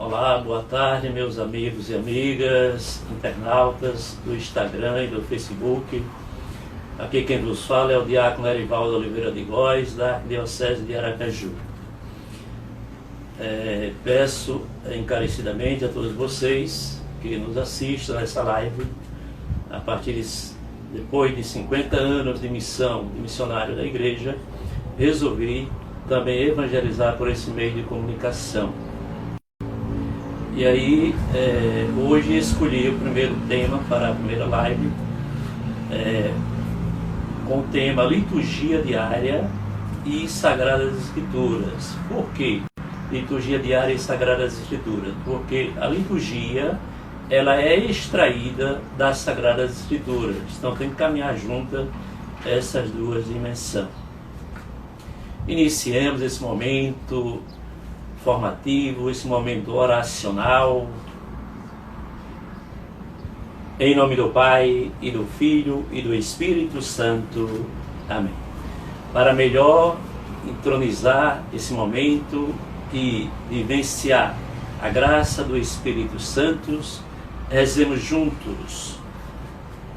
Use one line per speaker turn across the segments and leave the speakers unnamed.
Olá, boa tarde, meus amigos e amigas, internautas do Instagram e do Facebook. Aqui quem vos fala é o diácono Erivaldo Oliveira de Góes, da Arquidiocese de Aracaju. Peço encarecidamente a todos vocês que nos assistam nessa live, a partir depois de 50 anos de missão, de missionário da igreja, resolvi também evangelizar por esse meio de comunicação. E aí, hoje escolhi o primeiro tema para a primeira live, com o tema Liturgia Diária e Sagradas Escrituras. Por quê? Liturgia Diária e Sagradas Escrituras? Porque a liturgia, ela é extraída das Sagradas Escrituras. Então tem que caminhar juntas essas duas dimensões. Iniciemos esse momento formativo, esse momento oracional, em nome do Pai, e do Filho, e do Espírito Santo. Amém. Para melhor entronizar esse momento e vivenciar a graça do Espírito Santo, rezemos juntos.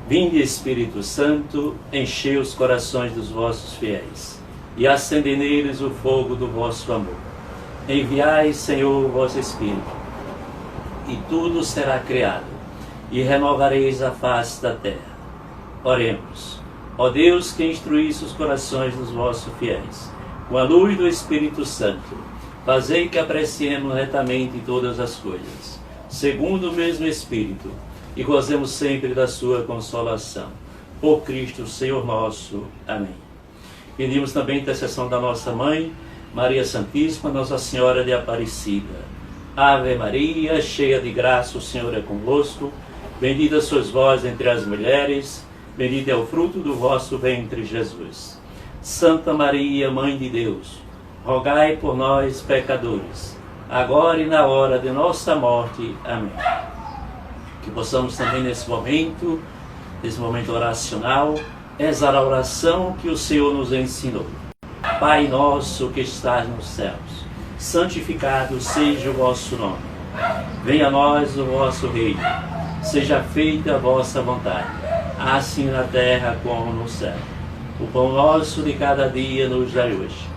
Vinde, Espírito Santo, enchei os corações dos vossos fiéis, e acendei neles o fogo do vosso amor. Enviai, Senhor, o vosso Espírito, e tudo será criado, e renovareis a face da terra. Oremos. Ó Deus, que instruísse os corações dos vossos fiéis, com a luz do Espírito Santo, fazei que apreciemos retamente todas as coisas, segundo o mesmo Espírito, e gozemos sempre da sua consolação. Por Cristo, Senhor nosso. Amém. Pedimos também a intercessão da nossa Mãe, Maria Santíssima, Nossa Senhora de Aparecida. Ave Maria, cheia de graça, o Senhor é convosco. Bendita sois vós entre as mulheres, bendito é o fruto do vosso ventre, Jesus. Santa Maria, Mãe de Deus, rogai por nós, pecadores, agora e na hora de nossa morte. Amém. Que possamos também nesse momento oracional, rezar a oração que o Senhor nos ensinou. Pai nosso que estás nos céus, santificado seja o vosso nome. Venha a nós o vosso reino. Seja feita a vossa vontade, assim na terra como no céu. O pão nosso de cada dia nos dai hoje.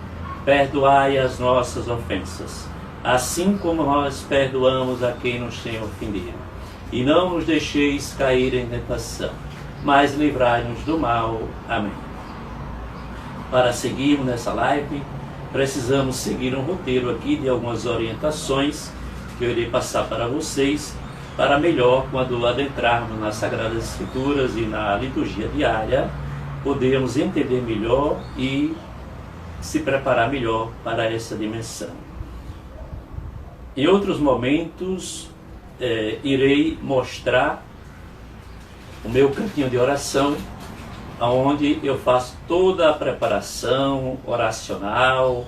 Perdoai as nossas ofensas, assim como nós perdoamos a quem nos tem ofendido. E não nos deixeis cair em tentação, mas livrai-nos do mal. Amém. Para seguirmos nessa live, precisamos seguir um roteiro aqui de algumas orientações que eu irei passar para vocês, para melhor, quando adentrarmos nas Sagradas Escrituras e na liturgia diária, podermos entender melhor e se preparar melhor para essa dimensão. Em outros momentos, irei mostrar o meu cantinho de oração, onde eu faço toda a preparação oracional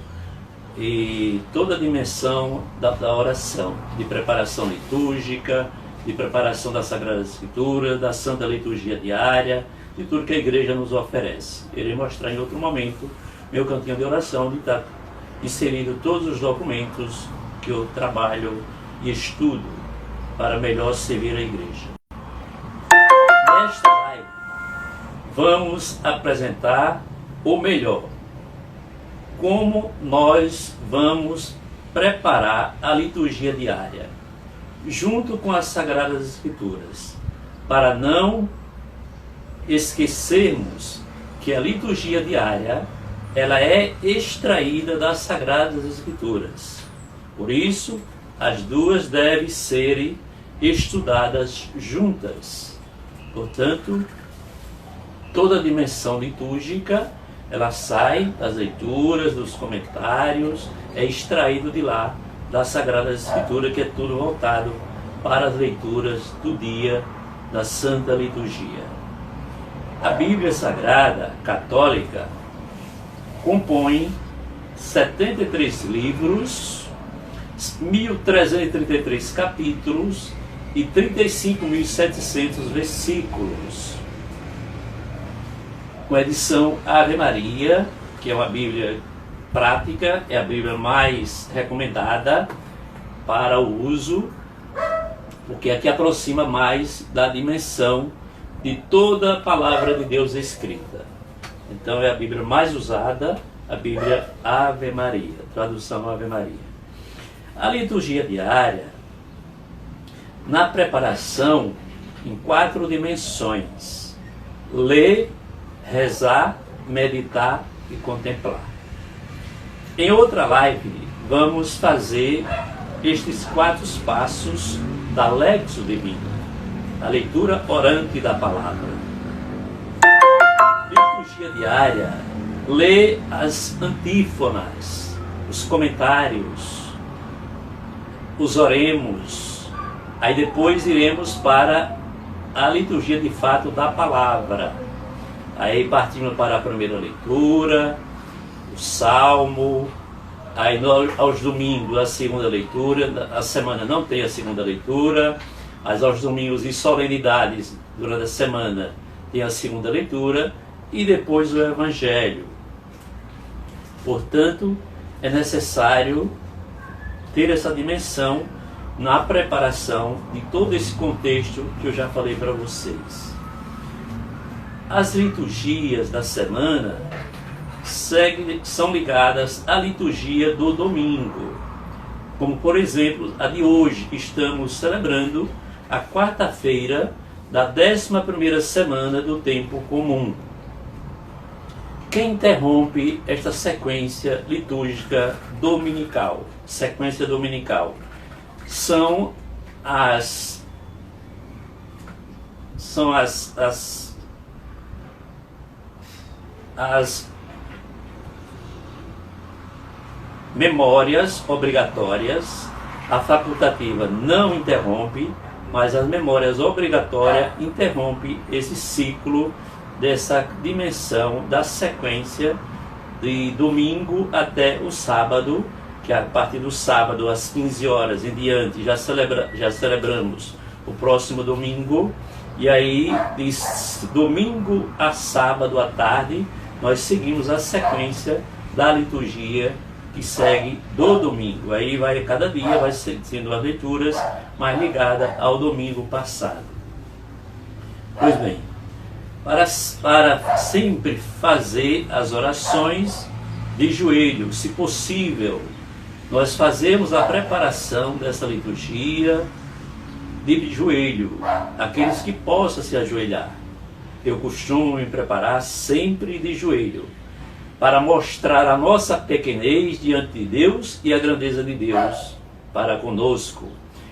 e toda a dimensão da oração, de preparação litúrgica, de preparação da Sagrada Escritura, da Santa Liturgia Diária, de tudo que a igreja nos oferece. Irei mostrar em outro momento meu cantinho de oração, onde está inserido todos os documentos que eu trabalho e estudo para melhor servir a igreja. Nesta live, vamos apresentar o melhor, como nós vamos preparar a liturgia diária, junto com as Sagradas Escrituras, para não esquecermos que a liturgia diária, ela é extraída das Sagradas Escrituras. Por isso, as duas devem ser estudadas juntas. Portanto, toda a dimensão litúrgica, ela sai das leituras, dos comentários, é extraído de lá, da Sagrada Escritura, que é tudo voltado para as leituras do dia da Santa Liturgia. A Bíblia Sagrada Católica compõe 73 livros, 1.333 capítulos e 35.700 versículos. Com a edição Ave Maria, que é uma Bíblia prática, é a Bíblia mais recomendada, para o uso, porque aqui aproxima mais da dimensão de toda a palavra de Deus escrita. Então é a Bíblia mais usada, a Bíblia Ave Maria, tradução Ave Maria. A liturgia diária, na preparação, em 4 dimensões: ler, rezar, meditar e contemplar. Em outra live, vamos fazer estes 4 passos da Lexio Divina, a leitura orante da palavra. Liturgia diária, lê as antífonas, os comentários, os oremos. Aí depois iremos para a liturgia de fato da palavra. Aí partimos para a primeira leitura, o salmo. Aí aos domingos a segunda leitura. A semana não tem a segunda leitura, mas aos domingos e solenidades durante a semana tem a segunda leitura e depois o Evangelho. Portanto, é necessário ter essa dimensão na preparação de todo esse contexto que eu já falei para vocês. As liturgias da semana são ligadas à liturgia do domingo, como por exemplo a de hoje, que estamos celebrando a quarta-feira da 11ª semana do tempo comum. Quem interrompe esta sequência litúrgica dominical, são as memórias obrigatórias. A facultativa não interrompe, mas as memórias obrigatórias interrompem esse ciclo dessa dimensão da sequência de domingo até o sábado, que a partir do sábado às 15 horas em diante já celebramos o próximo domingo, e aí de domingo a sábado à tarde nós seguimos a sequência da liturgia que segue do domingo. Aí cada dia vai sendo as leituras mais ligada ao domingo passado. Pois bem, para sempre fazer as orações de joelho, se possível, nós fazemos a preparação dessa liturgia de joelho, aqueles que possam se ajoelhar. Eu costumo me preparar sempre de joelho, para mostrar a nossa pequenez diante de Deus e a grandeza de Deus para conosco.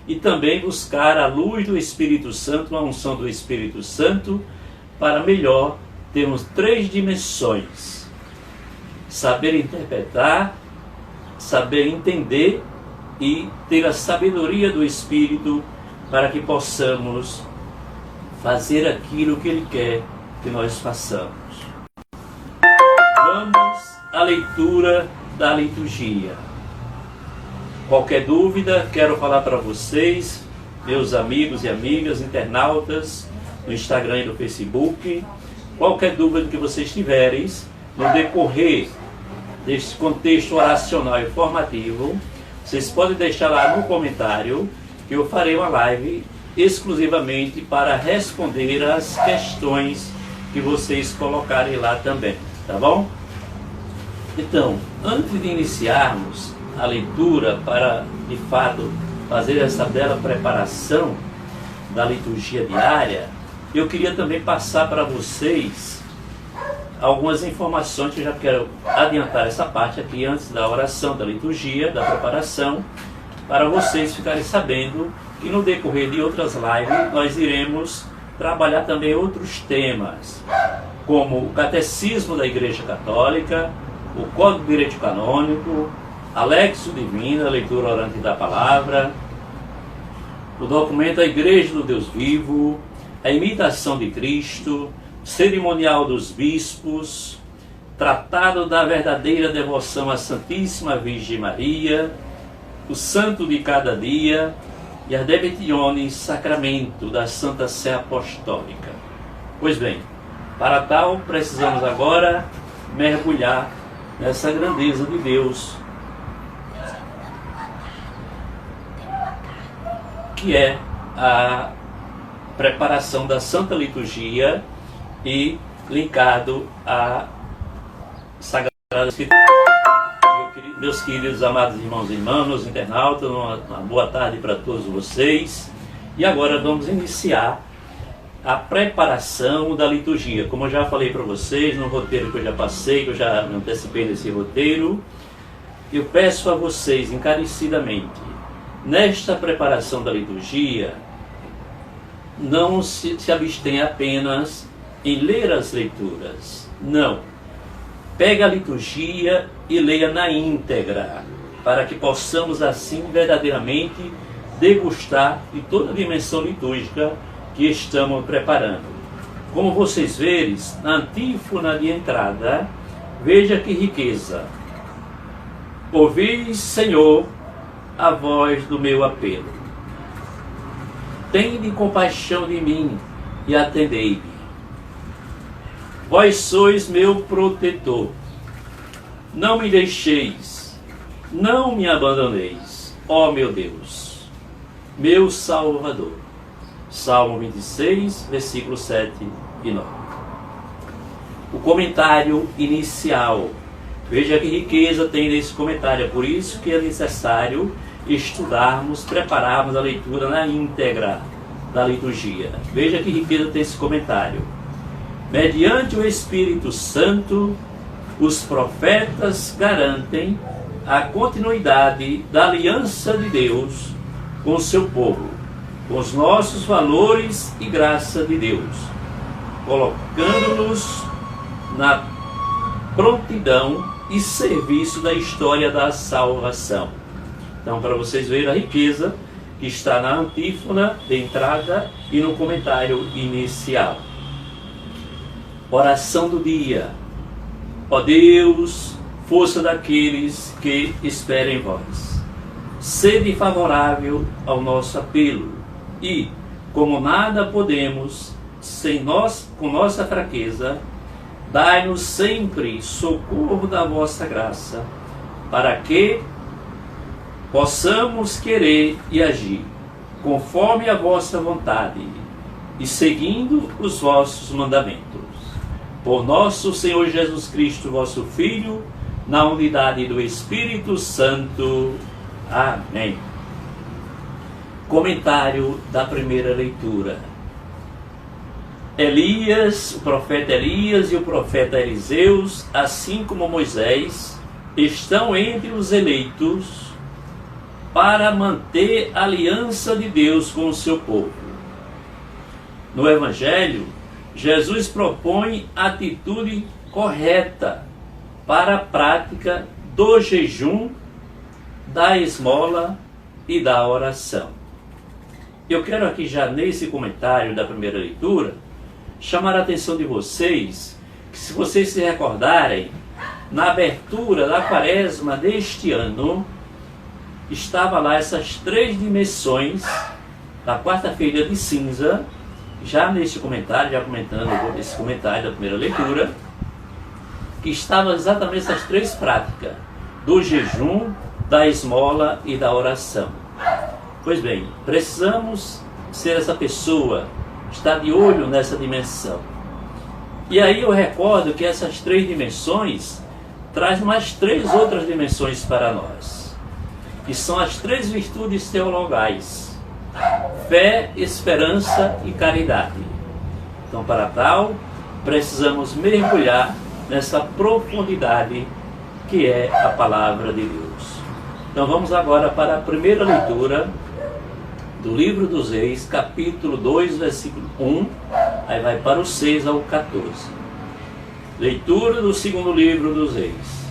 E também buscar a luz do Espírito Santo, a unção do Espírito Santo, para melhor termos 3 dimensões: saber interpretar, saber entender e ter a sabedoria do Espírito para que possamos fazer aquilo que Ele quer que nós façamos. Vamos à leitura da liturgia. Qualquer dúvida, quero falar para vocês, meus amigos e amigas, internautas, no Instagram e no Facebook. Qualquer dúvida que vocês tiverem, no decorrer deste contexto oracional e formativo, vocês podem deixar lá no comentário, que eu farei uma live exclusivamente para responder as questões que vocês colocarem lá também, tá bom? Então, antes de iniciarmos a leitura para, de fato, fazer essa bela preparação da liturgia diária, eu queria também passar para vocês algumas informações, que eu já quero adiantar essa parte aqui antes da oração, da liturgia, da preparação, para vocês ficarem sabendo que no decorrer de outras lives nós iremos trabalhar também outros temas, como o Catecismo da Igreja Católica, o Código de Direito Canônico, a Lexio Divina, a leitura orante da palavra, o documento A Igreja do Deus Vivo, a imitação de Cristo, cerimonial dos bispos, tratado da verdadeira devoção à Santíssima Virgem Maria, o santo de cada dia e a Debetione, sacramento da Santa Sé Apostólica. Pois bem, para tal precisamos agora mergulhar nessa grandeza de Deus. que é a preparação da Santa Liturgia e linkado à Sagrada Escritura. Meus queridos amados irmãos e irmãs, meus internautas, uma boa tarde para todos vocês. E agora vamos iniciar a preparação da liturgia. Como eu já falei para vocês no roteiro que eu já passei, que eu já me antecipei nesse roteiro, eu peço a vocês encarecidamente, nesta preparação da liturgia, não se abstenha apenas em ler as leituras. Não. Pega a liturgia e leia na íntegra, para que possamos assim verdadeiramente degustar de toda a dimensão litúrgica que estamos preparando. Como vocês verem, na antífona de entrada, veja que riqueza. Ouvis, Senhor, a voz do meu apelo. Tende compaixão de mim e atendei-me. Vós sois meu protetor. Não me deixeis, não me abandoneis, ó meu Deus, meu Salvador. Salmo 26, versículos 7 e 9. O comentário inicial. Veja que riqueza tem nesse comentário. É por isso que é necessário estudarmos, prepararmos a leitura na íntegra da liturgia. Veja que riqueza tem esse comentário. Mediante o Espírito Santo, os profetas garantem a continuidade da aliança de Deus com o seu povo, com os nossos valores e graça de Deus, colocando-nos na prontidão e serviço da história da salvação. Então, para vocês verem a riqueza que está na antífona de entrada e no comentário inicial. Oração do dia. Ó Deus, força daqueles que esperam em vós, sede favorável ao nosso apelo e, como nada podemos sem nós, com nossa fraqueza, dai-nos sempre socorro da vossa graça, para que possamos querer e agir conforme a vossa vontade e seguindo os vossos mandamentos. Por nosso Senhor Jesus Cristo, vosso Filho, na unidade do Espírito Santo. Amém. Comentário da primeira leitura. Elias, o profeta Elias e o profeta Eliseus, assim como Moisés, estão entre os eleitos para manter a aliança de Deus com o seu povo. No Evangelho, Jesus propõe a atitude correta para a prática do jejum, da esmola e da oração. Eu quero aqui já nesse comentário da primeira leitura chamar a atenção de vocês, que se vocês se recordarem, na abertura da quaresma deste ano, estava lá essas três dimensões da quarta-feira de cinza, já neste comentário, já comentando esse comentário da primeira leitura, que estavam exatamente essas três práticas, do jejum, da esmola e da oração. Pois bem, precisamos ser essa pessoa, estar de olho nessa dimensão. E aí eu recordo que essas três dimensões trazem mais três outras dimensões para nós, que são as três virtudes teologais: fé, esperança e caridade. Então, para tal, precisamos mergulhar nessa profundidade que é a palavra de Deus. Então, vamos agora para a primeira leitura do livro dos Reis, capítulo 2, versículo 1, aí vai para o 6 ao 14. Leitura do segundo livro dos Reis.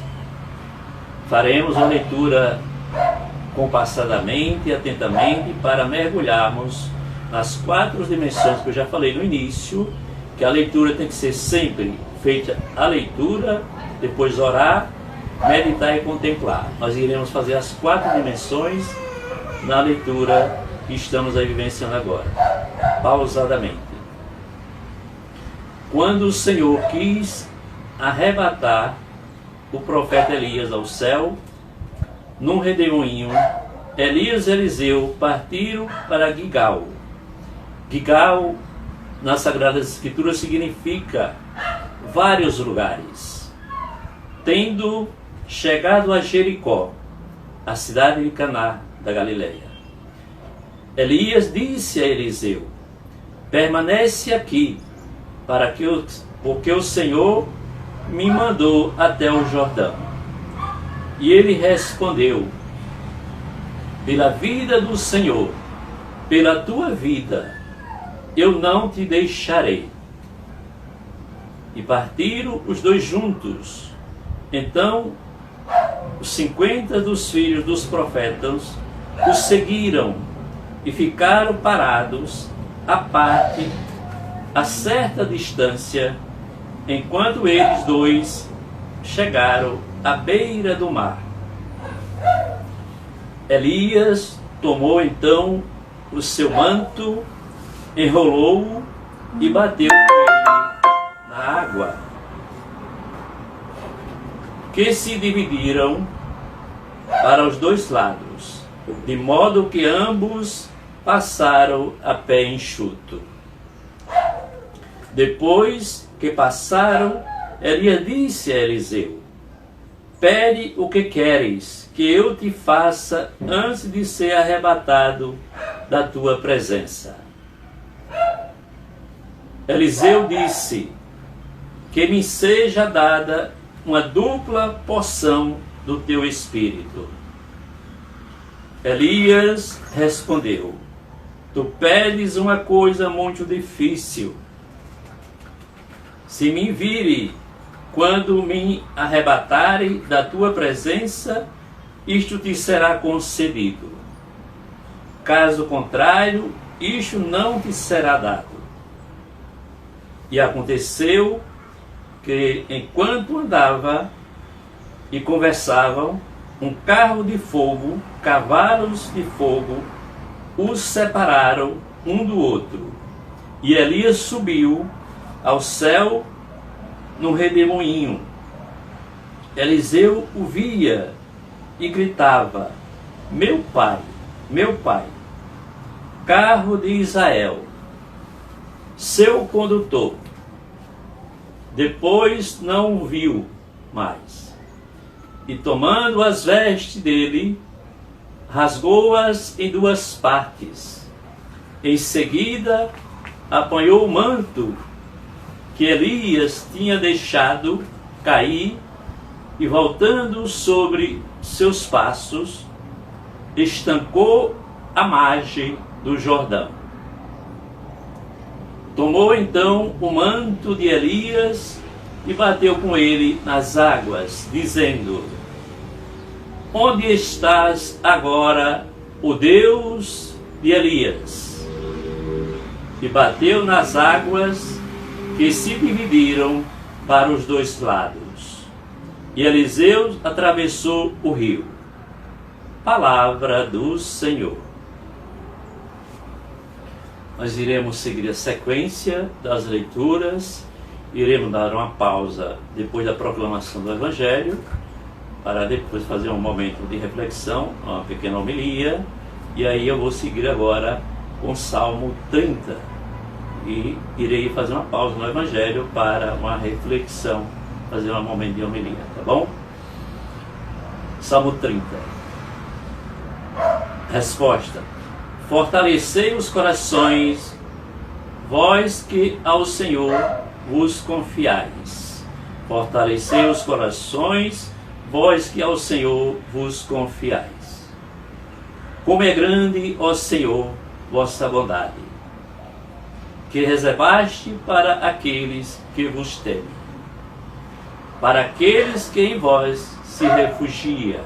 Faremos uma leitura compassadamente e atentamente para mergulharmos nas quatro dimensões que eu já falei no início, que a leitura tem que ser sempre feita a leitura, depois orar, meditar e contemplar. Nós iremos fazer as quatro dimensões na leitura que estamos aí vivenciando agora, pausadamente. Quando o Senhor quis arrebatar o profeta Elias ao céu, num redemoinho, Elias e Eliseu partiram para Gigal. Gigal, nas Sagradas Escrituras, significa vários lugares. Tendo chegado a Jericó, a cidade de Caná da Galileia, Elias disse a Eliseu: permanece aqui, porque o Senhor me mandou até o Jordão. E ele respondeu: pela vida do Senhor, pela tua vida, eu não te deixarei. E partiram os dois juntos. Então os 50 dos filhos dos profetas os seguiram e ficaram parados à parte, a certa distância, enquanto eles dois chegaram à beira do mar. Elias tomou então o seu manto, enrolou-o e bateu com ele na água, que se dividiram para os dois lados, de modo que ambos passaram a pé enxuto. Depois que passaram, Elias disse a Eliseu: pede o que queres que eu te faça antes de ser arrebatado da tua presença. Eliseu disse: que me seja dada uma dupla porção do teu espírito. Elias respondeu: tu pedes uma coisa muito difícil. Se me vire quando me arrebatarem da tua presença, isto te será concedido. Caso contrário, isto não te será dado. E aconteceu que, enquanto andava e conversavam, um carro de fogo, cavalos de fogo, os separaram um do outro. E Elias subiu ao céu num redemoinho. Eliseu o via e gritava: meu pai, carro de Israel, seu condutor. Depois não o viu mais. E tomando as vestes dele, rasgou-as em duas partes. Em seguida, apanhou o manto que Elias tinha deixado cair e, voltando sobre seus passos, estancou à margem do Jordão. Tomou então o manto de Elias e bateu com ele nas águas, dizendo: onde estás agora, o Deus de Elias? E bateu nas águas, que se dividiram para os dois lados. E Eliseu atravessou o rio. Palavra do Senhor. Nós iremos seguir a sequência das leituras, iremos dar uma pausa depois da proclamação do Evangelho, para depois fazer um momento de reflexão, uma pequena homilia, e aí eu vou seguir agora com o Salmo 30. E irei fazer uma pausa no Evangelho para uma reflexão, fazer um momento de homilia, tá bom? Salmo 30. Resposta: fortalecei os corações, vós que ao Senhor vos confiais. Fortalecei os corações, vós que ao Senhor vos confiais. Como é grande, ó Senhor, vossa bondade, que reservaste para aqueles que vos temem, para aqueles que em vós se refugiam,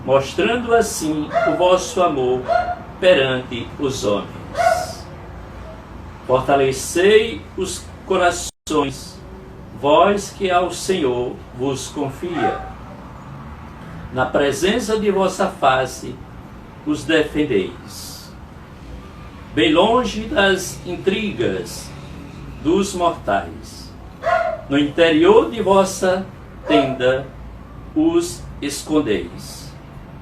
mostrando assim o vosso amor perante os homens. Fortalecei os corações, vós que ao Senhor vos confia. Na presença de vossa face os defendeis. Bem longe das intrigas dos mortais, no interior de vossa tenda os escondeis.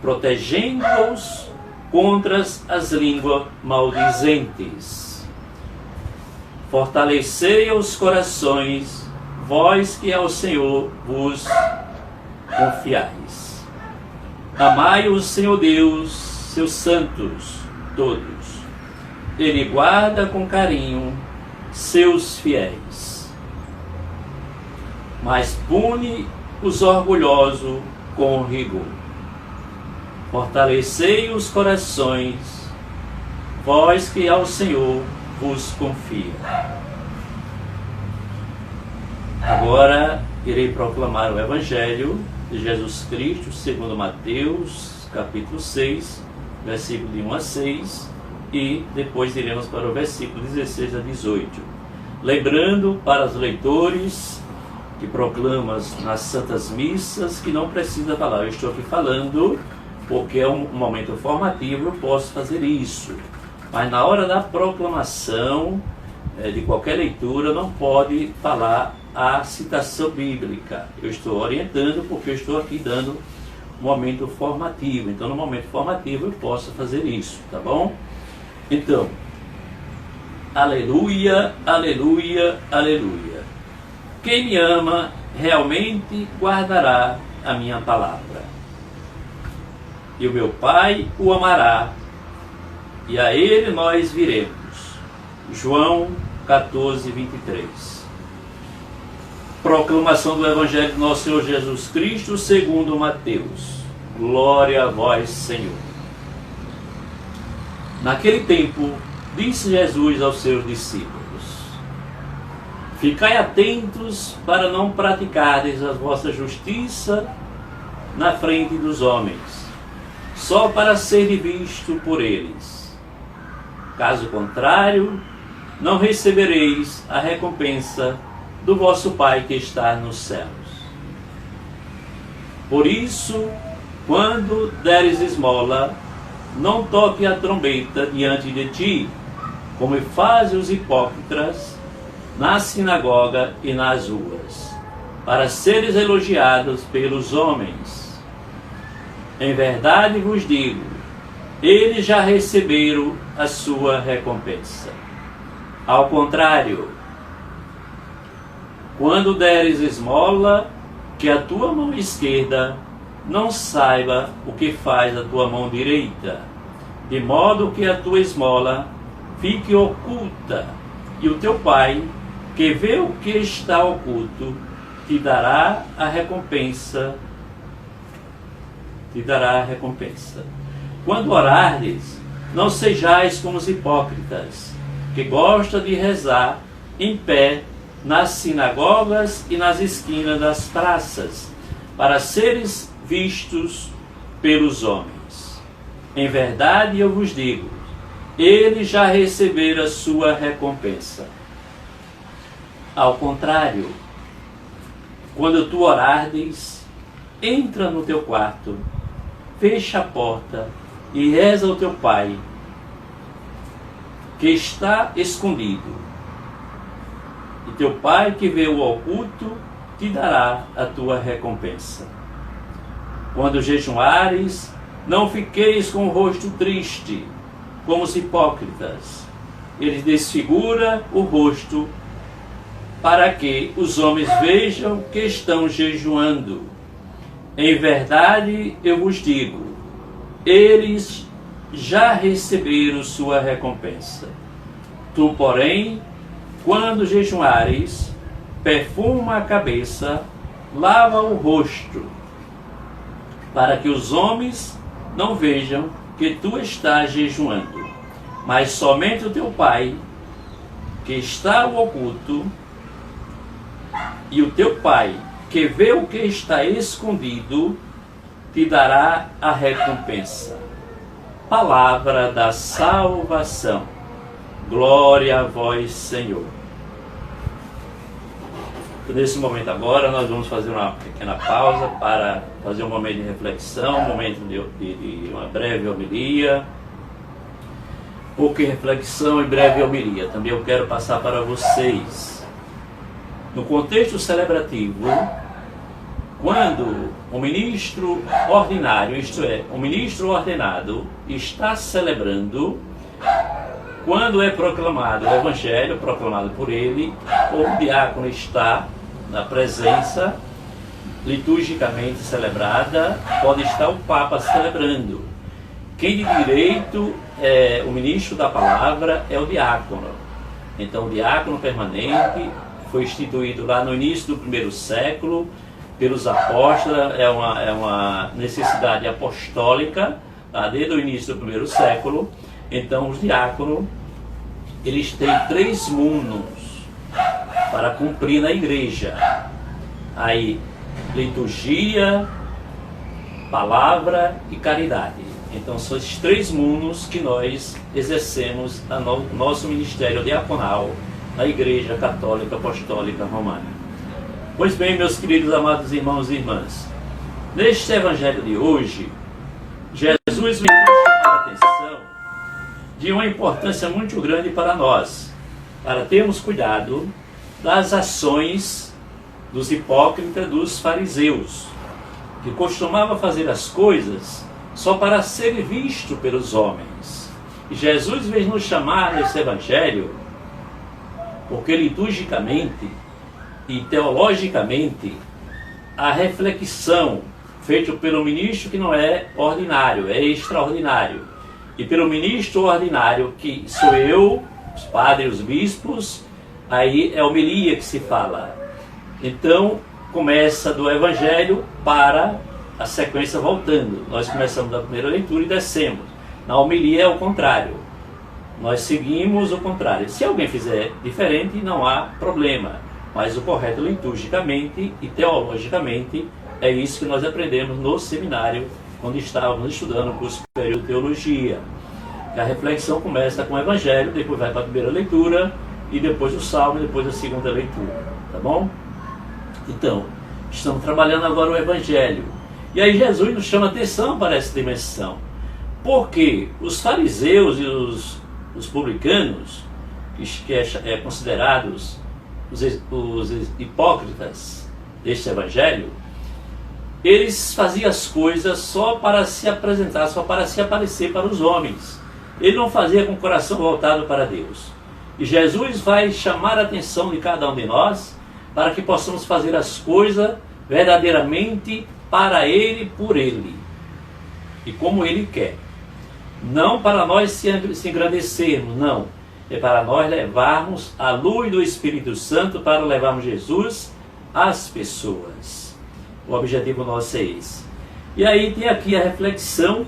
protegendo-os contra as línguas maldizentes. Fortalecei os corações, vós que ao Senhor vos confiais. Amai o Senhor Deus, seus santos todos. Ele guarda com carinho seus fiéis, mas pune os orgulhosos com rigor. Fortalecei os corações, vós que ao Senhor vos confia. Agora irei proclamar o Evangelho de Jesus Cristo, segundo Mateus, capítulo 6, versículo de 1 a 6, e depois iremos para o versículo 16 a 18. Lembrando para os leitores que proclamam nas Santas Missas que não precisa falar, eu estou aqui falando porque é um momento formativo, eu posso fazer isso. Mas na hora da proclamação de qualquer leitura, não pode falar a citação bíblica. Eu estou orientando porque eu estou aqui dando um momento formativo. Então, no momento formativo, eu posso fazer isso, tá bom? Então, aleluia, aleluia, aleluia. Quem me ama realmente guardará a minha palavra. E o meu Pai o amará, e a ele nós viremos. João 14, 23. Proclamação do Evangelho do nosso Senhor Jesus Cristo, segundo Mateus. Glória a vós, Senhor. Naquele tempo, disse Jesus aos seus discípulos: ficai atentos para não praticardes a vossa justiça na frente dos homens, só para ser visto por eles. Caso contrário, não recebereis a recompensa do vosso Pai que está nos céus. Por isso, quando deres esmola, não toque a trombeta diante de ti, como fazem os hipócritas na sinagoga e nas ruas, para seres elogiados pelos homens. Em verdade vos digo, eles já receberam a sua recompensa. Ao contrário, quando deres esmola, que a tua mão esquerda não saiba o que faz a tua mão direita, de modo que a tua esmola fique oculta, e o teu Pai, que vê o que está oculto, te dará a recompensa. Quando orardes, não sejais como os hipócritas, que gostam de rezar em pé nas sinagogas e nas esquinas das praças, para seres vistos pelos homens. Em verdade eu vos digo, eles já receberam a sua recompensa. Ao contrário, quando tu orardes, entra no teu quarto, fecha a porta e reza ao teu Pai, que está escondido. E teu Pai, que vê o oculto, te dará a tua recompensa. Quando jejuares, não fiqueis com o rosto triste, como os hipócritas. Eles desfiguram o rosto, para que os homens vejam que estão jejuando. Em verdade, eu vos digo, eles já receberam sua recompensa. Tu, porém, quando jejuares, perfuma a cabeça, lava o rosto, para que os homens não vejam que tu estás jejuando, mas somente o teu Pai, que está no oculto, e o teu Pai, que vê o que está escondido, te dará a recompensa. Palavra da salvação. Glória a vós, Senhor. Nesse momento agora, nós vamos fazer uma pequena pausa para fazer um momento de reflexão, um momento de uma breve homilia. Pouca reflexão e breve homilia. Também eu quero passar para vocês. No contexto celebrativo, quando quando o ministro ordinário, isto é, o ministro ordenado, está celebrando, quando é proclamado o evangelho, proclamado por ele, o diácono está na presença, liturgicamente celebrada, pode estar o Papa celebrando. Quem de direito é o ministro da palavra é o diácono. Então o diácono permanente foi instituído lá no início do primeiro século pelos apóstolos, é uma necessidade apostólica, tá? Desde o início do primeiro século. Então os diáconos, eles têm 3 mundos para cumprir na igreja. Aí, liturgia, palavra e caridade. Então são esses 3 mundos que nós exercemos no nosso ministério diaconal na Igreja Católica Apostólica Romana. Pois bem, meus queridos amados irmãos e irmãs, neste evangelho de hoje, Jesus me chama a atenção de uma importância muito grande para nós, para termos cuidado das ações dos hipócritas, dos fariseus, que costumavam fazer as coisas só para ser visto pelos homens. E Jesus veio nos chamar nesse evangelho, porque liturgicamente e teologicamente a reflexão feita pelo ministro que não é ordinário, é extraordinário, e pelo ministro ordinário, que sou eu, os padres, os bispos, aí é a homilia que se fala. Então começa do evangelho para a sequência voltando. Nós começamos da primeira leitura e descemos. Na homilia é o contrário. Nós seguimos o contrário. Se alguém fizer diferente, não há problema. Mas o correto liturgicamente e teologicamente é isso que nós aprendemos no seminário, quando estávamos estudando o curso superior de teologia. A reflexão começa com o evangelho, depois vai para a primeira leitura, e depois o salmo, e depois a segunda leitura. Tá bom? Então, estamos trabalhando agora o evangelho. E aí Jesus nos chama atenção para essa dimensão. Porque os fariseus e os publicanos, que é considerados os hipócritas deste evangelho, eles faziam as coisas só para se apresentar, só para se aparecer para os homens. Ele não fazia com o coração voltado para Deus. E Jesus vai chamar a atenção de cada um de nós para que possamos fazer as coisas verdadeiramente para Ele, por Ele, e como Ele quer. Não para nós se engrandecermos, não. É para nós levarmos a luz do Espírito Santo, para levarmos Jesus às pessoas. O objetivo nosso é esse. E aí tem aqui a reflexão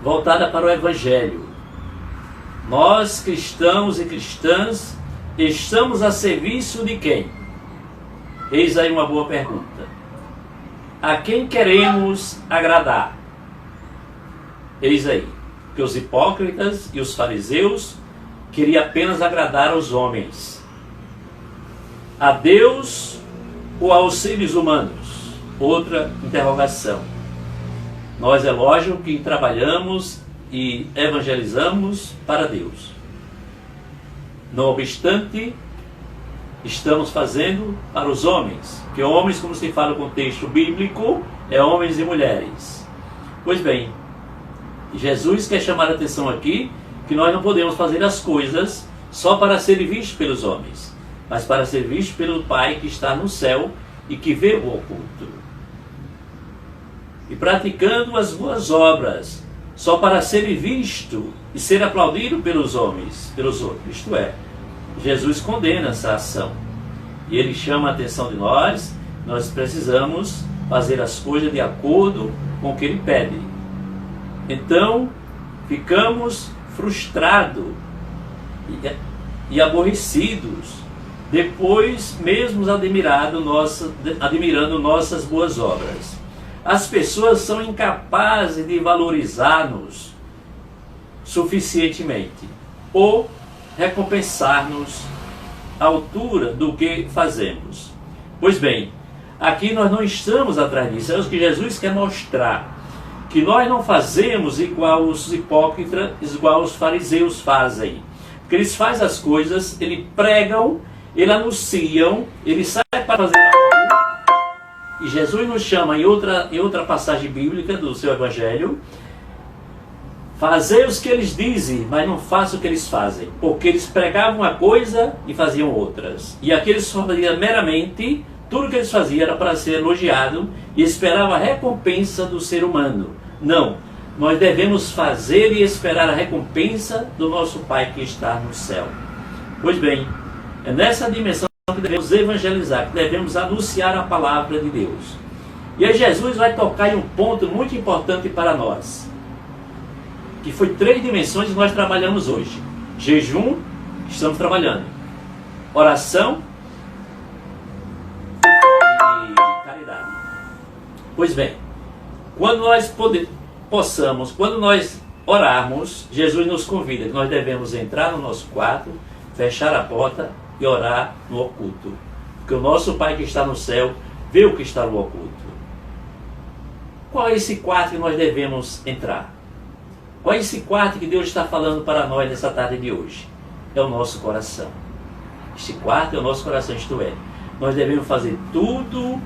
voltada para o Evangelho. Nós, cristãos e cristãs, estamos a serviço de quem? Eis aí uma boa pergunta. A quem queremos agradar? Eis aí. Porque os hipócritas e os fariseus queriam apenas agradar aos homens. A Deus ou aos seres humanos? Outra interrogação. Nós é lógico que trabalhamos e evangelizamos para Deus. Não obstante, estamos fazendo para os homens, que homens, como se fala no contexto bíblico, é homens e mulheres. Pois bem, Jesus quer chamar a atenção aqui que nós não podemos fazer as coisas só para ser visto pelos homens, mas para ser visto pelo Pai que está no céu e que vê o oculto. E praticando as boas obras só para ser visto e ser aplaudido pelos homens, pelos outros. Isto é, Jesus condena essa ação. E Ele chama a atenção de nós precisamos fazer as coisas de acordo com o que Ele pede. Então, ficamos frustrados e aborrecidos, depois mesmo admirando nossas boas obras. As pessoas são incapazes de valorizar-nos suficientemente ou recompensar-nos à altura do que fazemos. Pois bem, aqui nós não estamos atrás disso, é o que Jesus quer mostrar. Que nós não fazemos igual os hipócritas, igual os fariseus fazem. Porque eles fazem as coisas, eles pregam, eles anunciam, eles saem para fazer algo, E Jesus nos chama em outra passagem bíblica do seu Evangelho: fazei os que eles dizem, mas não façam o que eles fazem, porque eles pregavam uma coisa e faziam outras. E aqueles faziam meramente, tudo que eles faziam era para ser elogiado e esperavam a recompensa do ser humano. Não, nós devemos fazer e esperar a recompensa do nosso Pai que está no céu. Pois bem, é nessa dimensão que devemos evangelizar, que devemos anunciar a palavra de Deus. E aí Jesus vai tocar em um ponto muito importante para nós, que foi 3 dimensões que nós trabalhamos hoje: jejum, estamos trabalhando, oração e caridade. Pois bem, quando nós quando nós orarmos, Jesus nos convida que nós devemos entrar no nosso quarto, fechar a porta e orar no oculto, porque o nosso Pai que está no céu vê o que está no oculto. Qual é esse quarto que nós devemos entrar? Qual é esse quarto que Deus está falando para nós nessa tarde de hoje? É o nosso coração. Este quarto é o nosso coração, isto é, nós devemos fazer tudo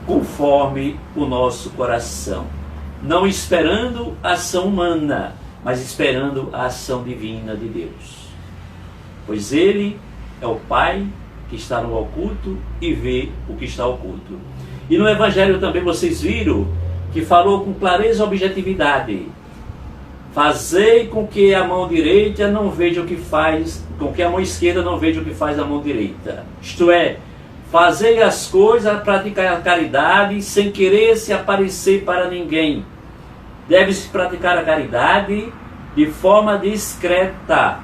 conforme o nosso coração, não esperando a ação humana, mas esperando a ação divina de Deus, pois Ele é o Pai que está no oculto e vê o que está oculto. E no Evangelho também vocês viram que falou com clareza e objetividade: fazei com que a mão direita não veja o que faz, com que a mão esquerda não veja o que faz a mão direita. Isto é, fazei as coisas, praticar a caridade sem querer se aparecer para ninguém. Deve-se praticar a caridade de forma discreta.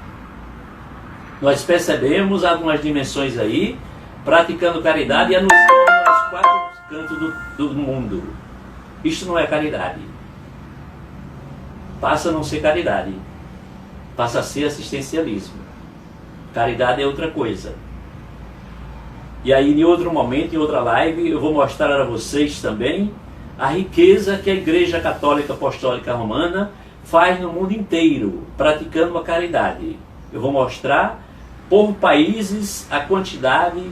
Nós percebemos algumas dimensões aí, praticando caridade e anunciando aos 4 cantos do mundo. Isto não é caridade. Passa a não ser caridade. Passa a ser assistencialismo. Caridade é outra coisa. E aí, em outro momento, em outra live, eu vou mostrar a vocês também a riqueza que a Igreja Católica Apostólica Romana faz no mundo inteiro, praticando a caridade. Eu vou mostrar por países a quantidade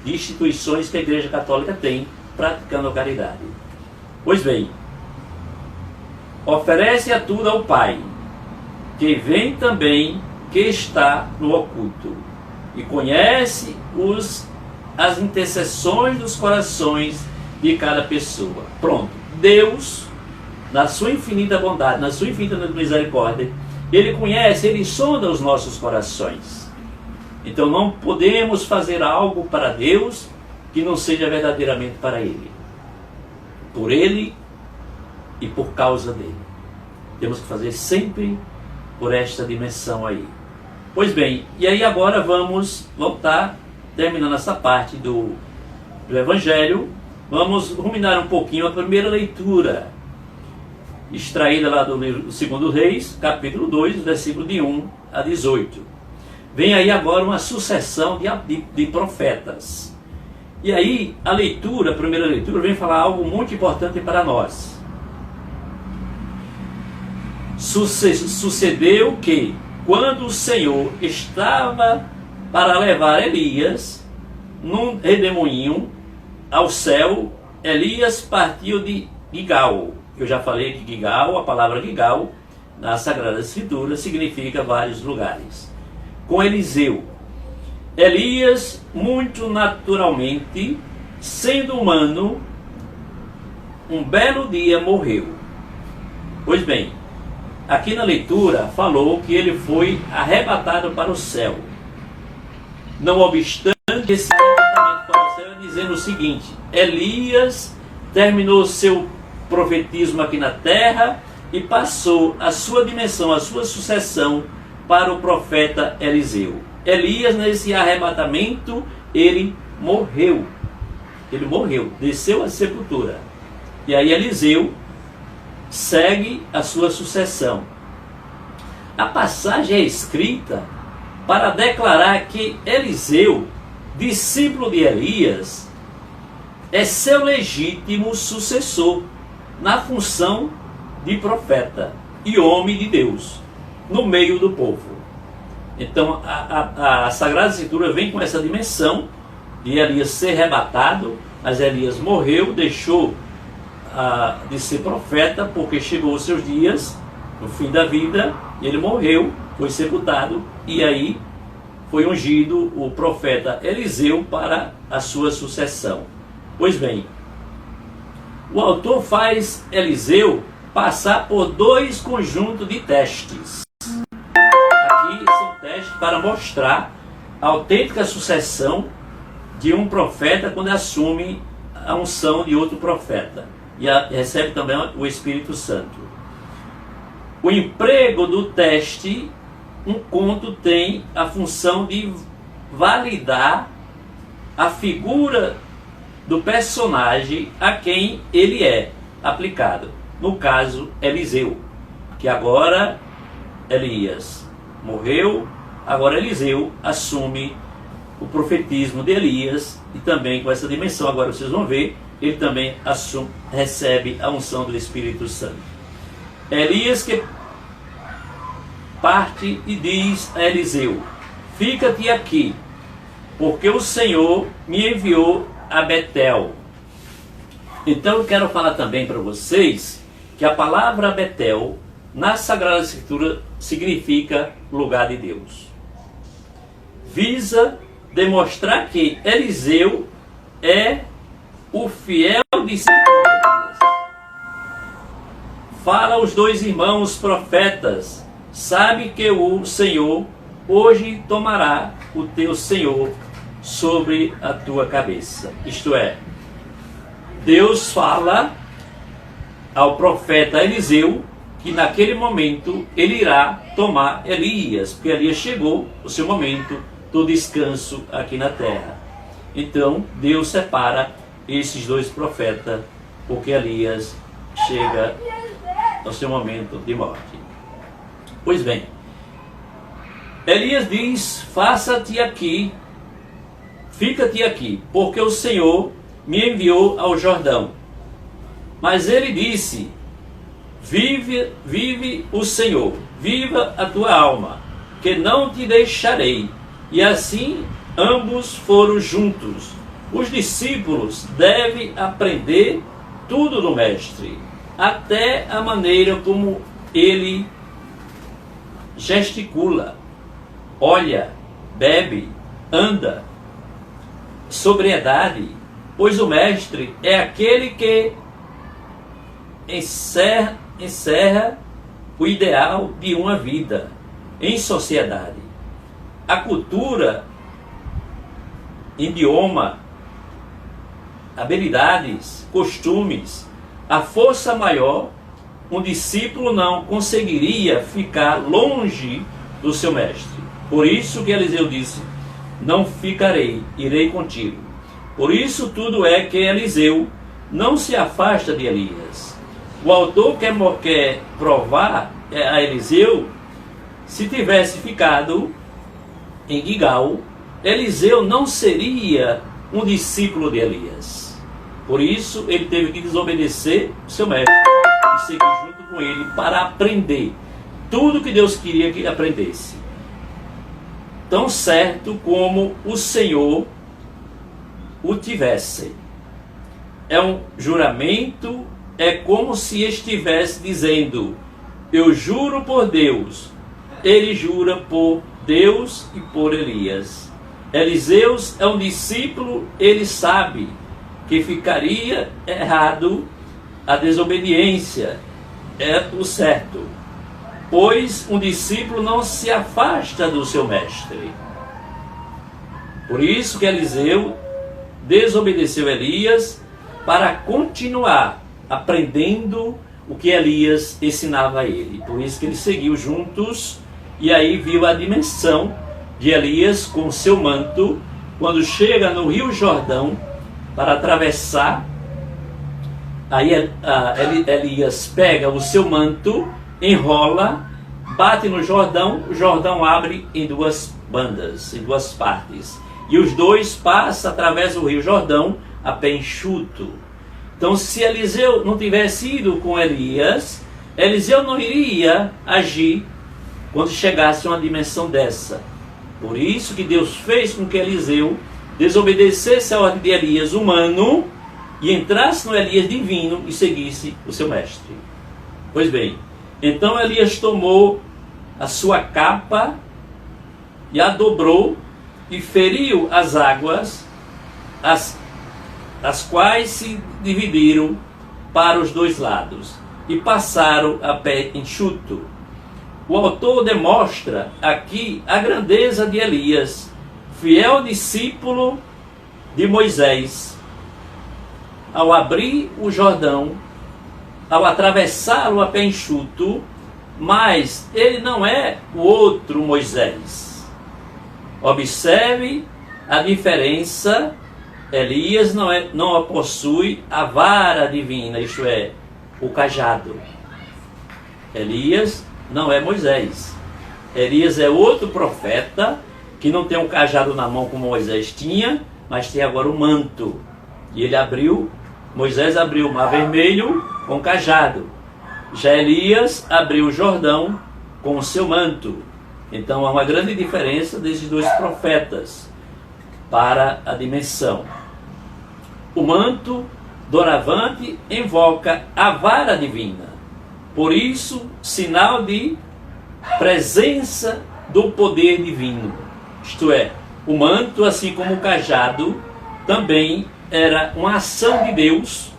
de instituições que a Igreja Católica tem praticando a caridade. Pois bem, oferece a tudo ao Pai, que vem também, que está no oculto, e conhece as intercessões dos corações de cada pessoa. Pronto, Deus, na sua infinita bondade, na sua infinita misericórdia, Ele conhece, Ele sonda os nossos corações. Então não podemos fazer algo para Deus que não seja verdadeiramente para Ele. Por Ele e por causa dEle. Temos que fazer sempre por esta dimensão aí. Pois bem, e aí agora vamos voltar, terminando essa parte do Evangelho, vamos ruminar um pouquinho a primeira leitura, extraída lá do livro do 2 Reis, capítulo 2, versículo de 1 a 18. Vem aí agora uma sucessão de profetas. E aí a primeira leitura, vem falar algo muito importante para nós. Sucedeu que, quando o Senhor estava para levar Elias num redemoinho ao céu, Elias partiu de Gigal. Eu já falei que Gigal, a palavra Gigal, na Sagrada Escritura, significa vários lugares. Com Eliseu. Elias, muito naturalmente, sendo humano, um belo dia morreu. Pois bem, aqui na leitura falou que ele foi arrebatado para o céu. Não obstante esse arrebatamento para o céu, dizendo o seguinte: Elias terminou seu profetismo aqui na terra e passou a sua dimensão, a sua sucessão para o profeta Eliseu. Elias, nesse arrebatamento, ele morreu. Ele morreu, desceu à sepultura. E aí Eliseu segue a sua sucessão. A passagem é escrita para declarar que Eliseu, discípulo de Elias, é seu legítimo sucessor na função de profeta e homem de Deus no meio do povo. Então a Sagrada Escritura vem com essa dimensão de Elias ser arrebatado Mas Elias morreu, deixou de ser profeta, porque chegou os seus dias, no fim da vida, ele morreu, foi sepultado, e aí foi ungido o profeta Eliseu para a sua sucessão. Pois bem, o autor faz Eliseu passar por 2 conjuntos de testes. Aqui são testes para mostrar a autêntica sucessão de um profeta quando assume a unção de outro profeta e recebe também o Espírito Santo. O emprego do teste, um conto tem a função de validar a figura do personagem a quem ele é aplicado. No caso, Eliseu, que agora Elias morreu, agora Eliseu assume o profetismo de Elias, e também com essa dimensão, agora vocês vão ver, ele também recebe a unção do Espírito Santo. Elias que parte e diz a Eliseu: fica-te aqui, porque o Senhor me enviou a Betel. Então eu quero falar também para vocês que a palavra Betel, na Sagrada Escritura, significa lugar de Deus. Visa demonstrar que Eliseu é o fiel discípulo de Elias. Fala aos 2 irmãos profetas: sabe que o Senhor hoje tomará o teu Senhor sobre a tua cabeça. Isto é, Deus fala ao profeta Eliseu que naquele momento ele irá tomar Elias, porque Elias chegou o seu momento do descanso aqui na terra. Então Deus separa esses 2 profetas, porque Elias chega ao seu momento de morte. Pois bem, Elias diz: faça-te aqui, fica-te aqui, porque o Senhor me enviou ao Jordão. Mas ele disse: vive o Senhor, viva a tua alma, que não te deixarei. E assim ambos foram juntos. Os discípulos devem aprender tudo do mestre, até a maneira como ele gesticula, olha, bebe, anda, sobriedade, pois o mestre é aquele que encerra o ideal de uma vida em sociedade. A cultura, idioma, habilidades, costumes, a força maior, um discípulo não conseguiria ficar longe do seu mestre. Por isso que Eliseu disse: não ficarei, irei contigo. Por isso tudo é que Eliseu não se afasta de Elias. O autor quer provar a Eliseu, se tivesse ficado em Gilgal, Eliseu não seria um discípulo de Elias. Por isso ele teve que desobedecer o seu mestre e seguir junto com ele para aprender tudo que Deus queria que ele aprendesse. Tão certo como o Senhor o tivesse. É um juramento, é como se estivesse dizendo: eu juro por Deus. Ele jura por Deus e por Elias. Eliseu é um discípulo, ele sabe que ficaria errado, a desobediência é o certo, pois um discípulo não se afasta do seu mestre. Por isso que Eliseu desobedeceu Elias para continuar aprendendo o que Elias ensinava a ele. Por isso que eles seguiu juntos, e aí viu a dimensão de Elias com seu manto, quando chega no Rio Jordão para atravessar. Aí Elias pega o seu manto, enrola, bate no Jordão, o Jordão abre em 2 bandas, em 2 partes. E os 2 passam através do Rio Jordão a pé enxuto. Então, se Eliseu não tivesse ido com Elias, Eliseu não iria agir quando chegasse a uma dimensão dessa. Por isso que Deus fez com que Eliseu desobedecesse a ordem de Elias humano e entrasse no Elias divino e seguisse o seu mestre. Pois bem, então Elias tomou a sua capa e a dobrou e feriu as águas, as quais se dividiram para os dois lados e passaram a pé enxuto. O autor demonstra aqui a grandeza de Elias, fiel discípulo de Moisés, ao abrir o Jordão, ao atravessá-lo a pé enxuto, mas ele não é o outro Moisés. Observe a diferença. Elias não possui a vara divina, isto é, o cajado. Elias não é Moisés. Elias é outro profeta que não tem um cajado na mão como Moisés tinha, mas tem agora o manto. E Moisés abriu o Mar Vermelho com o cajado. Já Elias abriu o Jordão com o seu manto. Então há uma grande diferença desses dois profetas para a dimensão. O manto doravante invoca a vara divina. Por isso, sinal de presença do poder divino. Isto é, o manto, assim como o cajado, também era uma ação de Deus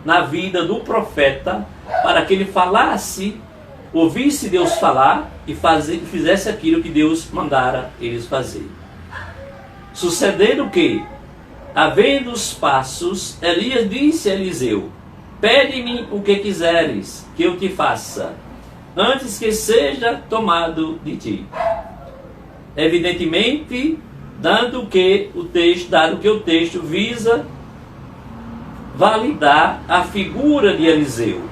na vida do profeta, para que ele falasse, ouvisse Deus falar e fizesse aquilo que Deus mandara eles fazer. Sucedendo que, havendo os passos, Elias disse a Eliseu: pede-me o que quiseres que eu te faça, antes que seja tomado de ti. Evidentemente, dado que o texto visa validar a figura de Eliseu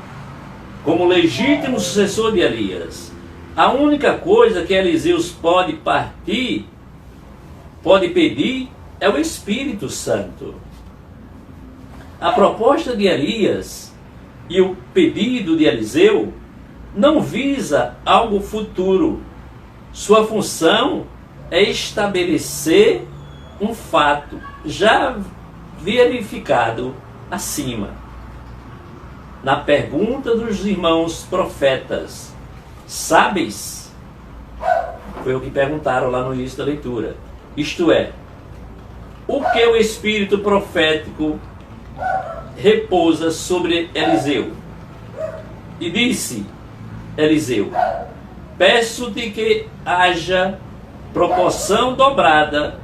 como legítimo sucessor de Elias. A única coisa que Eliseu pode pedir é o Espírito Santo. A proposta de Elias e o pedido de Eliseu não visa algo futuro. Sua função é estabelecer um fato já verificado acima. Na pergunta dos irmãos profetas, sabes? Foi o que perguntaram lá no início da leitura. Isto é, o que o Espírito profético repousa sobre Eliseu? E disse Eliseu: peço-te que haja proporção dobrada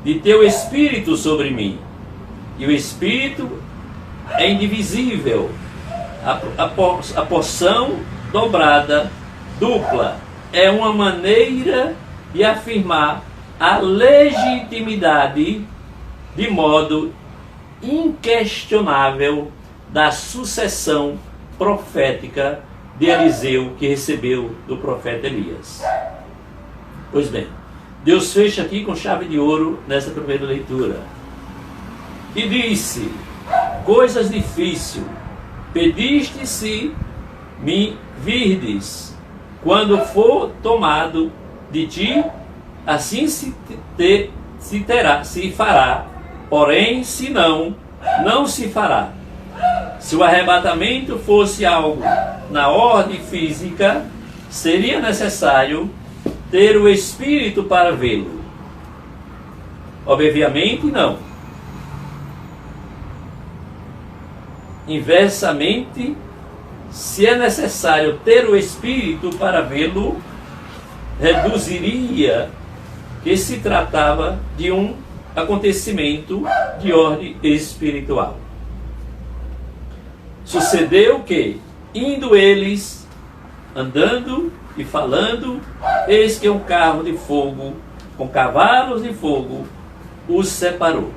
de teu Espírito sobre mim. E o Espírito é indivisível. A porção dobrada, dupla, é uma maneira de afirmar a legitimidade de modo inquestionável da sucessão profética de Eliseu, que recebeu do profeta Elias. Pois bem, Deus fecha aqui com chave de ouro nessa primeira leitura. E disse: coisas difíceis pediste se me virdes, quando for tomado de ti, assim se fará, porém se não se fará. Se o arrebatamento fosse algo na ordem física, seria necessário ter o Espírito para vê-lo. Obviamente não. Inversamente, se é necessário ter o Espírito para vê-lo, reduziria que se tratava de um acontecimento de ordem espiritual. Sucedeu que, indo eles, andando e falando, eis que um carro de fogo, com cavalos de fogo, os separou.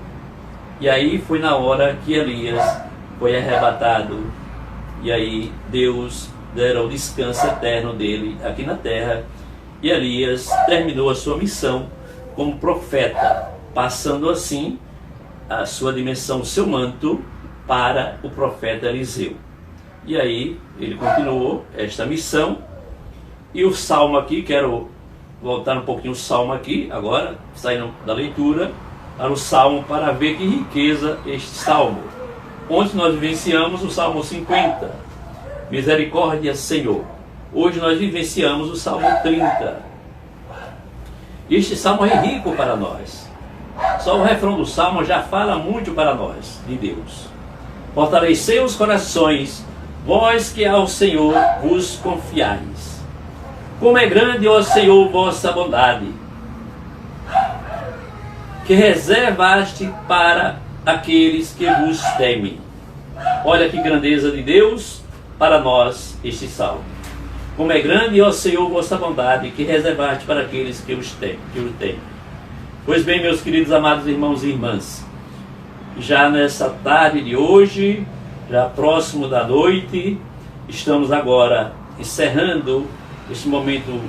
E aí foi na hora que Elias foi arrebatado, e aí Deus dera o descanso eterno dele aqui na terra, e Elias terminou a sua missão como profeta, passando assim a sua dimensão, o seu manto, para o profeta Eliseu. E aí ele continuou esta missão, e o salmo aqui, quero voltar um pouquinho o salmo aqui, agora, saindo da leitura, no Salmo para ver que riqueza este Salmo. Ontem nós vivenciamos o Salmo 50, misericórdia, Senhor. Hoje nós vivenciamos o Salmo 30. Este Salmo é rico para nós. Só o refrão do Salmo já fala muito para nós, de Deus. Fortalecei os corações, vós que ao Senhor vos confiais. Como é grande, ó Senhor, vossa bondade, que reservaste para aqueles que vos temem. Olha que grandeza de Deus para nós este salmo. Como é grande, ó Senhor, vossa bondade, que reservaste para aqueles que o temem. Pois bem, meus queridos amados irmãos e irmãs, já nessa tarde de hoje, já próximo da noite, estamos agora encerrando este momento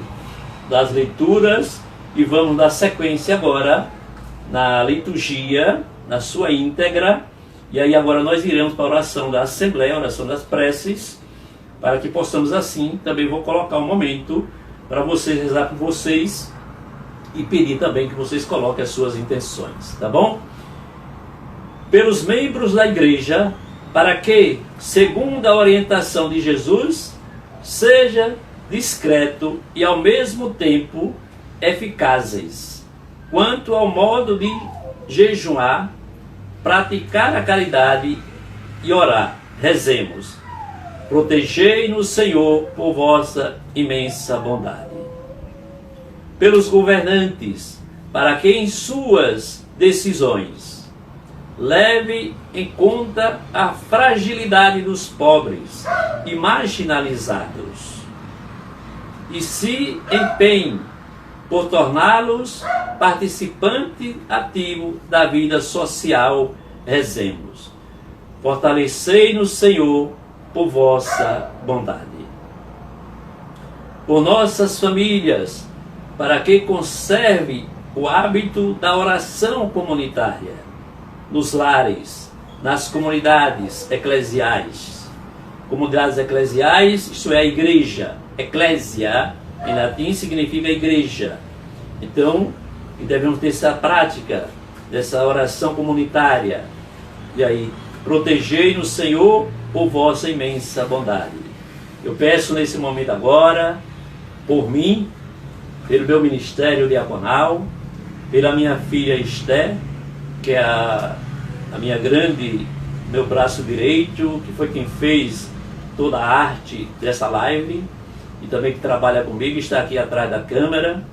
das leituras e vamos dar sequência agora na liturgia, na sua íntegra. E aí agora nós iremos para a oração da Assembleia, a oração das preces, para que possamos assim, também vou colocar um momento para vocês rezar por vocês e pedir também que vocês coloquem as suas intenções, tá bom? Pelos membros da igreja, para que, segundo a orientação de Jesus, seja discreto e ao mesmo tempo eficazes, quanto ao modo de jejuar, praticar a caridade e orar. Rezemos. Protegei-nos, Senhor, por vossa imensa bondade. Pelos governantes, para que em suas decisões leve em conta a fragilidade dos pobres e marginalizados e se empenhe por torná-los participante ativo da vida social. Rezemos. Fortalecei-nos, Senhor, por vossa bondade. Por nossas famílias, para que conserve o hábito da oração comunitária, nos lares, nas comunidades eclesiais. Comunidades eclesiais, isto é, a igreja. Eclésia, em latim, significa igreja. Então, devemos ter essa prática, dessa oração comunitária. E aí, protegei-nos, Senhor, por vossa imensa bondade. Eu peço nesse momento agora, por mim, pelo meu ministério diaconal, pela minha filha Esther, que é a minha meu braço direito, que foi quem fez toda a arte dessa live, e também que trabalha comigo, está aqui atrás da câmera,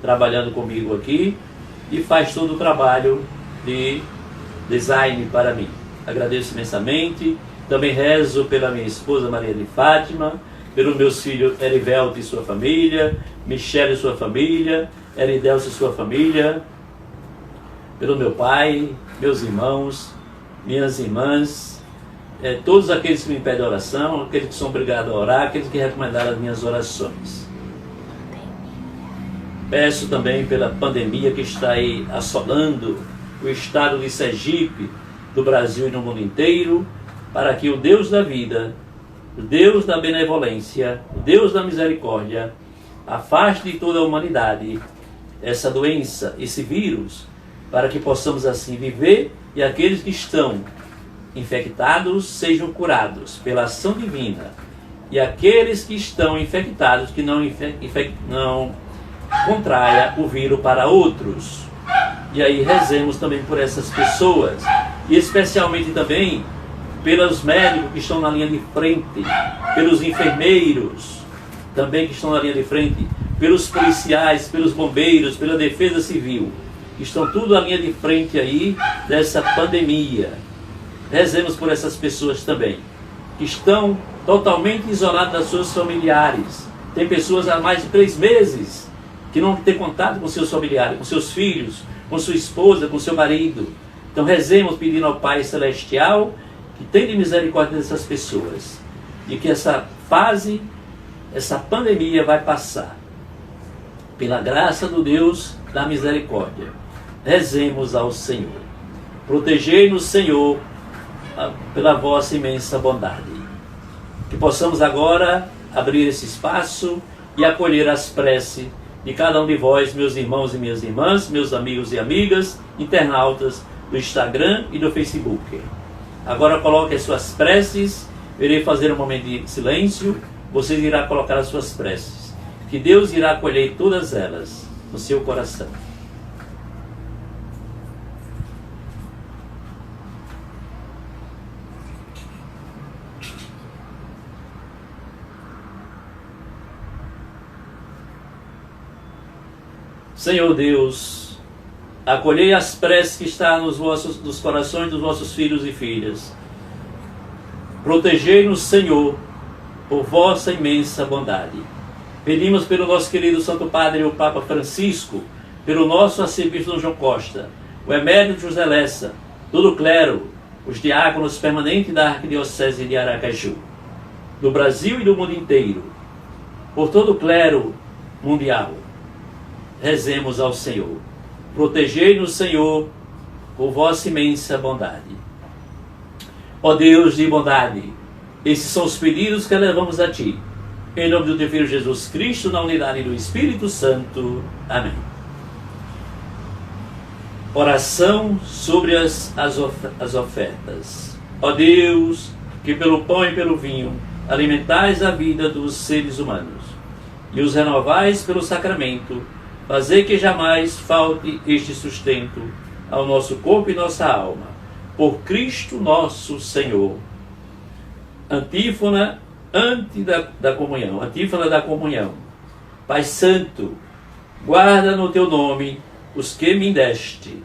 trabalhando comigo aqui, e faz todo o trabalho de design para mim. Agradeço imensamente. Também rezo pela minha esposa Maria de Fátima, pelos meus filhos Erivelto e sua família, Michele e sua família, Eridelcio e sua família, pelo meu pai, meus irmãos, minhas irmãs, todos aqueles que me pedem oração, aqueles que são obrigados a orar, aqueles que recomendaram as minhas orações. Peço também pela pandemia que está aí assolando o estado de Sergipe, do Brasil e no mundo inteiro, para que o Deus da vida, o Deus da benevolência, o Deus da misericórdia, afaste de toda a humanidade essa doença, esse vírus, para que possamos assim viver e aqueles que estão infectados sejam curados pela ação divina, e aqueles que estão infectados que não contraia o vírus para outros. E aí rezemos também por essas pessoas, e especialmente também pelos médicos que estão na linha de frente, pelos enfermeiros também que estão na linha de frente, pelos policiais, pelos bombeiros, pela defesa civil, que estão tudo na linha de frente aí dessa pandemia. Rezemos por essas pessoas também, que estão totalmente isoladas das suas familiares. Tem pessoas há mais de 3 meses que não têm contato com seus familiares, com seus filhos, com sua esposa, com seu marido. Então rezemos pedindo ao Pai Celestial que tenha misericórdia dessas pessoas, e que essa fase, essa pandemia vai passar, pela graça do Deus da misericórdia. Rezemos ao Senhor. Protegei-nos, Senhor, pela vossa imensa bondade. Que possamos agora abrir esse espaço e acolher as preces de cada um de vós, meus irmãos e minhas irmãs, meus amigos e amigas, internautas do Instagram e do Facebook. Agora coloque as suas preces, eu irei fazer um momento de silêncio, vocês irão colocar as suas preces, que Deus irá acolher todas elas no seu coração. Senhor Deus, acolhei as preces que estão nos corações dos vossos filhos e filhas. Protegei-nos, Senhor, por vossa imensa bondade. Pedimos pelo nosso querido Santo Padre, o Papa Francisco, pelo nosso arcebispo João Costa, o emérito José Lessa, todo o clero, os diáconos permanentes da Arquidiocese de Aracaju, do Brasil e do mundo inteiro, por todo o clero mundial. Rezemos ao Senhor. Protegei-nos, Senhor, por vossa imensa bondade. Ó Deus de bondade, esses são os pedidos que levamos a Ti. Em nome do Teu Filho Jesus Cristo, na unidade do Espírito Santo. Amém. Oração sobre as ofertas. Ó Deus, que pelo pão e pelo vinho alimentais a vida dos seres humanos e os renovais pelo sacramento, fazei que jamais falte este sustento ao nosso corpo e nossa alma. Por Cristo nosso Senhor. Antífona da comunhão. Antífona da comunhão. Pai Santo, guarda no Teu nome os que me deste,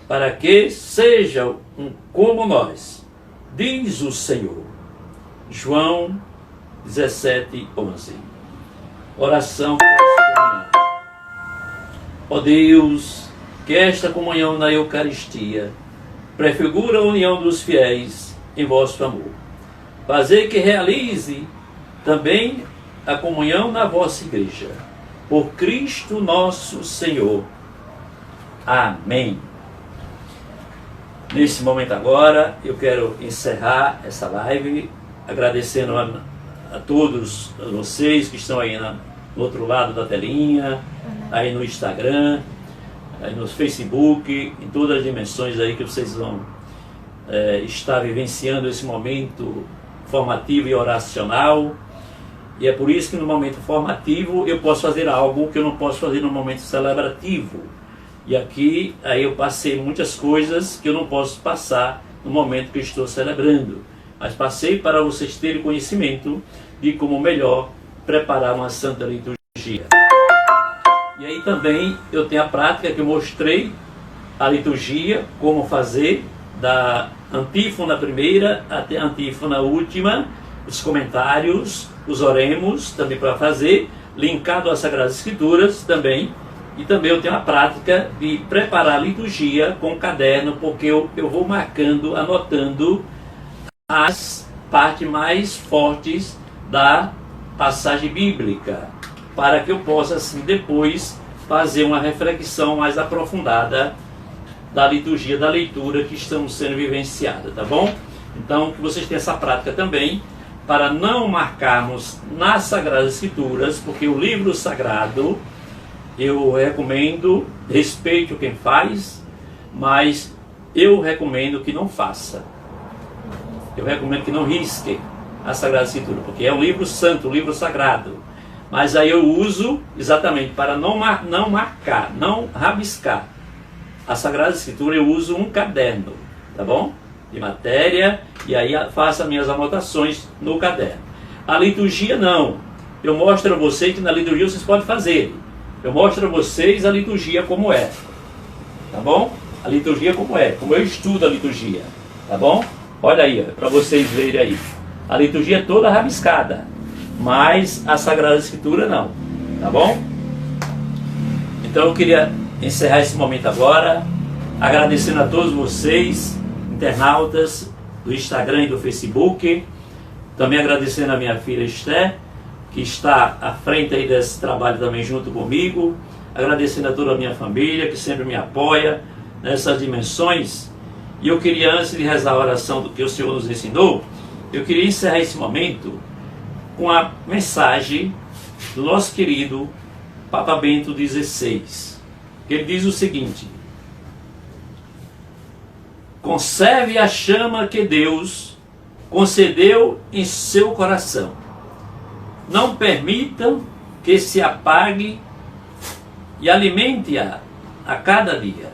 para que sejam como nós, diz o Senhor. João 17:11. Oração para a comunhão. Ó Deus, que esta comunhão na Eucaristia prefigura a união dos fiéis em vosso amor. Fazei que realize também a comunhão na vossa igreja. Por Cristo nosso Senhor. Amém. Nesse momento agora, eu quero encerrar essa live agradecendo a todos vocês que estão aí no outro lado da telinha, aí no Instagram, aí no Facebook, em todas as dimensões aí que vocês vão estar vivenciando esse momento formativo e oracional. E é por isso que no momento formativo eu posso fazer algo que eu não posso fazer no momento celebrativo. E aqui aí eu passei muitas coisas que eu não posso passar no momento que eu estou celebrando. Mas passei para vocês terem conhecimento de como melhor preparar uma santa liturgia. E aí também eu tenho a prática que eu mostrei a liturgia, como fazer, da antífona primeira até a antífona última, os comentários, os oremos também para fazer, linkado às Sagradas Escrituras também. E também eu tenho a prática de preparar a liturgia com caderno, porque eu vou marcando, anotando as partes mais fortes da passagem bíblica, para que eu possa assim depois fazer uma reflexão mais aprofundada da liturgia, da leitura que estamos sendo vivenciada, tá bom? Então que vocês tenham essa prática também, para não marcarmos nas Sagradas Escrituras, porque o livro sagrado eu recomendo, respeito quem faz, mas eu recomendo que não faça. Eu recomendo que não risque a Sagrada Escritura, porque é um livro santo, um livro sagrado. Mas aí eu uso exatamente para não marcar, não rabiscar a Sagrada Escritura. Eu uso um caderno, tá bom? De matéria, e aí faço as minhas anotações no caderno. A liturgia não. Eu mostro a vocês que na liturgia vocês podem fazer. Eu mostro a vocês a liturgia como é, tá bom? A liturgia como é, como eu estudo a liturgia, tá bom? Olha aí, para vocês verem aí. A liturgia é toda rabiscada, mas a Sagrada Escritura não, tá bom? Então eu queria encerrar esse momento agora, agradecendo a todos vocês, internautas do Instagram e do Facebook, também agradecendo a minha filha Esther, que está à frente aí desse trabalho também junto comigo, agradecendo a toda a minha família, que sempre me apoia nessas dimensões. E eu queria, antes de rezar a oração do que o Senhor nos ensinou, eu queria encerrar esse momento com a mensagem do nosso querido Papa Bento XVI. Ele diz o seguinte: conserve a chama que Deus concedeu em seu coração. Não permitam que se apague e alimente-a a cada dia,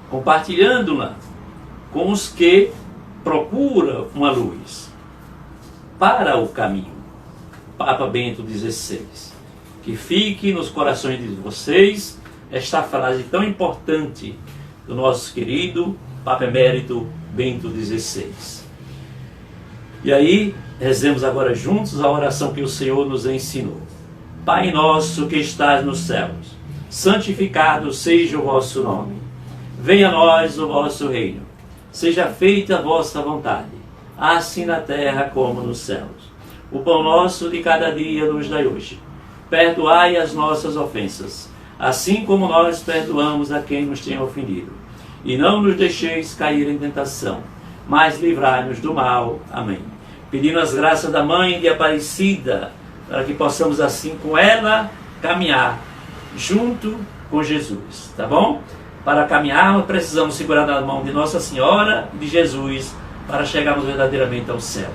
compartilhando-la com os que procuram uma luz para o caminho. Papa Bento XVI. Que fique nos corações de vocês esta frase tão importante do nosso querido Papa Emérito Bento XVI. E aí, rezemos agora juntos a oração que o Senhor nos ensinou. Pai nosso que estás nos céus, santificado seja o vosso nome. Venha a nós o vosso reino. Seja feita a vossa vontade, assim na terra como nos céus. O pão nosso de cada dia nos dai hoje. Perdoai as nossas ofensas, assim como nós perdoamos a quem nos tem ofendido. E não nos deixeis cair em tentação, mas livrai-nos do mal. Amém. Pedindo as graças da Mãe de Aparecida, para que possamos assim com ela caminhar junto com Jesus, tá bom? Para caminharmos precisamos segurar na mão de Nossa Senhora e de Jesus para chegarmos verdadeiramente ao céu.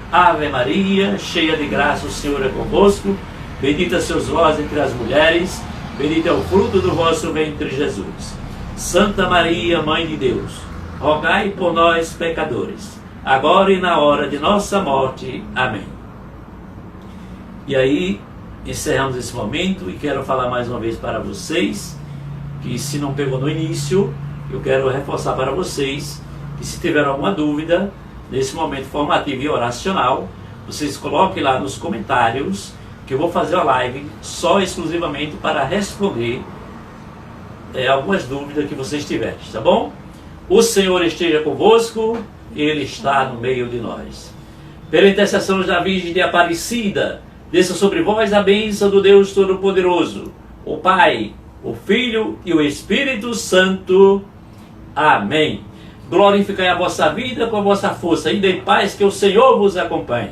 Ave Maria, cheia de graça, o Senhor é convosco. Bendita sois vós entre as mulheres, bendito é o fruto do vosso ventre, Jesus. Santa Maria, Mãe de Deus, rogai por nós, pecadores, agora e na hora de nossa morte. Amém. E aí, encerramos esse momento e quero falar mais uma vez para vocês, que se não pegou no início, eu quero reforçar para vocês, que se tiver alguma dúvida, nesse momento formativo e oracional, vocês coloquem lá nos comentários, que eu vou fazer a live só exclusivamente para responder algumas dúvidas que vocês tiverem, tá bom? O Senhor esteja convosco, Ele está no meio de nós. Pela intercessão da Virgem de Aparecida, desça sobre vós a bênção do Deus Todo-Poderoso, o Pai, o Filho e o Espírito Santo. Amém. Glorificai a vossa vida com a vossa força, e dei paz que o Senhor vos acompanhe.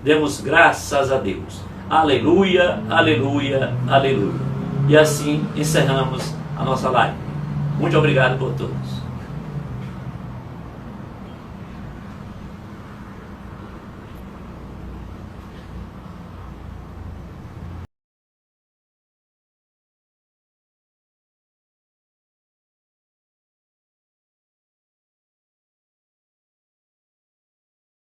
Demos graças a Deus. Aleluia, aleluia, aleluia. E assim encerramos a nossa live. Muito obrigado por todos.